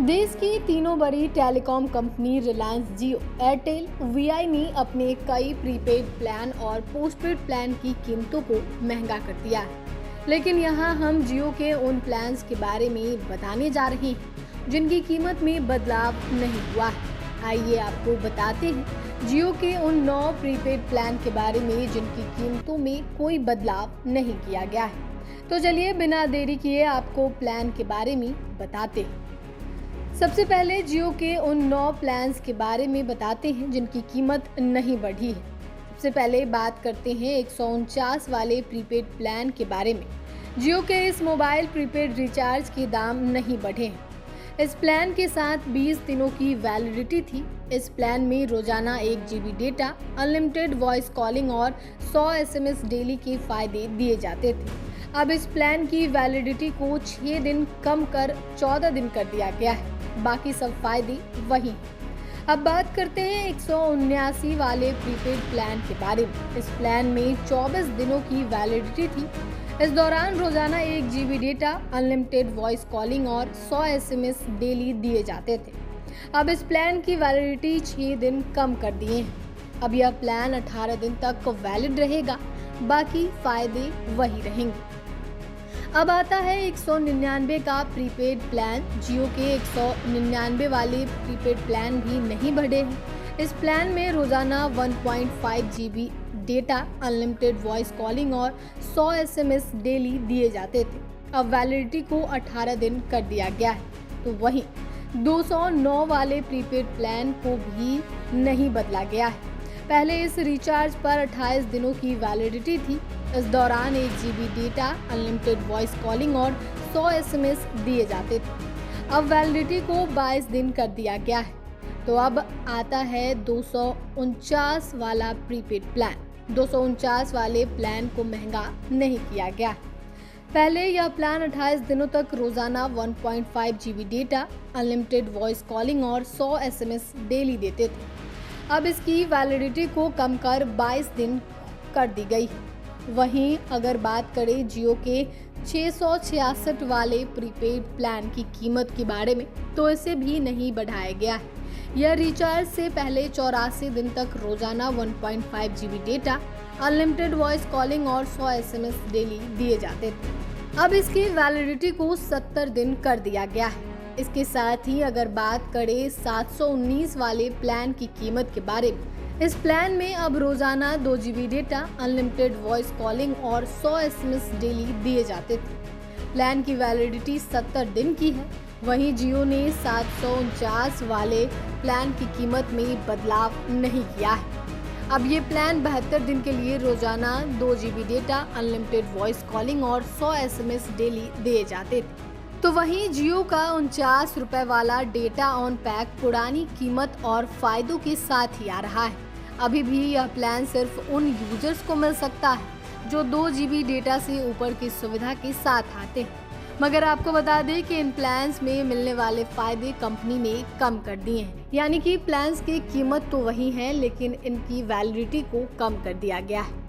देश की तीनों बड़ी टेलीकॉम कंपनी रिलायंस जियो, एयरटेल, वीआई ने अपने कई प्रीपेड प्लान और पोस्टपेड प्लान की कीमतों को महंगा कर दिया है। लेकिन यहाँ हम जियो के उन प्लान्स के बारे में बताने जा रहे हैं जिनकी कीमत में बदलाव नहीं हुआ है। आइए आपको बताते हैं जियो के उन 9 प्रीपेड प्लान के बारे में जिनकी कीमतों में कोई बदलाव नहीं किया गया है। तो चलिए बिना देरी किए आपको प्लान के बारे में बताते हैं। सबसे पहले जियो के उन 9 प्लान्स के बारे में बताते हैं जिनकी कीमत नहीं बढ़ी है। सबसे पहले बात करते हैं 149 वाले प्रीपेड प्लान के बारे में। जियो के इस मोबाइल प्रीपेड रिचार्ज के दाम नहीं बढ़े हैं। इस प्लान के साथ 20 दिनों की वैलिडिटी थी। इस प्लान में रोजाना 1 GB data, unlimited voice calling और 100 SMS डेली के फायदे दिए जाते थे। अब इस प्लान की वैलिडिटी को 6 दिन कम कर 14 दिन कर दिया गया है। बाकी सब फायदे वही हैं। अब बात करते हैं 179 वाले प्रीपेड प्लान के बारे में। इस प्लान में 24 दिनों की वैलिडिटी थी। इस दौरान रोजाना 1 GB data, unlimited voice calling और 100 SMS डेली दिए जाते थे। अब इस प्लान की वैलिडिटी 6 दिन कम कर दिए हैं। अब यह प्लान 18 दिन तक वैलिड रहेगा, बाकी फायदे वही रहेंगे। अब आता है 199 का प्रीपेड प्लान। जियो के 199 वाले प्रीपेड प्लान भी नहीं बढ़े हैं। इस प्लान में रोजाना 1.5 GB data, unlimited voice calling और 100 SMS डेली दिए जाते थे। अब वैलिडिटी को 18 दिन कर दिया गया है। तो वहीं 209 वाले प्रीपेड प्लान को भी नहीं बदला गया है। पहले इस रिचार्ज पर 28 दिनों की वैलिडिटी थी। इस दौरान 1 GB data, unlimited voice calling और 100 SMS दिए जाते थे। अब वैलिडिटी को 22 दिन कर दिया गया है। तो अब आता है 249 वाला प्रीपेड प्लान। 249 वाले प्लान को महंगा नहीं किया गया है। पहले यह प्लान 28 दिनों तक रोजाना 1.5 GB data, unlimited voice calling और 100 SMS डेली देते थे। अब इसकी वैलिडिटी को कम कर 22 दिन कर दी गई है। वहीं अगर बात करें जियो के 666 वाले प्रीपेड प्लान की कीमत के बारे में, तो इसे भी नहीं बढ़ाया गया है। यह रिचार्ज से पहले 84 दिन तक रोजाना 1.5 GB data, unlimited voice calling और 100 SMS डेली दिए जाते थे। अब इसकी वैलिडिटी को 70 दिन कर दिया गया है। इसके साथ ही अगर बात करें 719 वाले प्लान की कीमत के बारे में, इस प्लान में अब रोजाना 2 GB data, unlimited voice calling और 100 SMS डेली दिए जाते थे। प्लान की वैलिडिटी 70 दिन की है। वहीं जियो ने 749 वाले प्लान की कीमत में बदलाव नहीं किया है। अब ये प्लान 72 दिन के लिए रोजाना 2 GB data, unlimited voice calling और 100 SMS डेली दिए जाते थे। तो वहीं जियो का 49 रुपए वाला डेटा ऑन पैक पुरानी कीमत और फायदों के साथ ही आ रहा है। अभी भी यह प्लान सिर्फ उन यूजर्स को मिल सकता है जो 2 GB डेटा से ऊपर की सुविधा के साथ आते हैं। मगर आपको बता दें कि इन प्लान्स में मिलने वाले फायदे कंपनी ने कम कर दिए हैं। यानी कि प्लान्स की कीमत तो वही है, लेकिन इनकी वैलिडिटी को कम कर दिया गया है।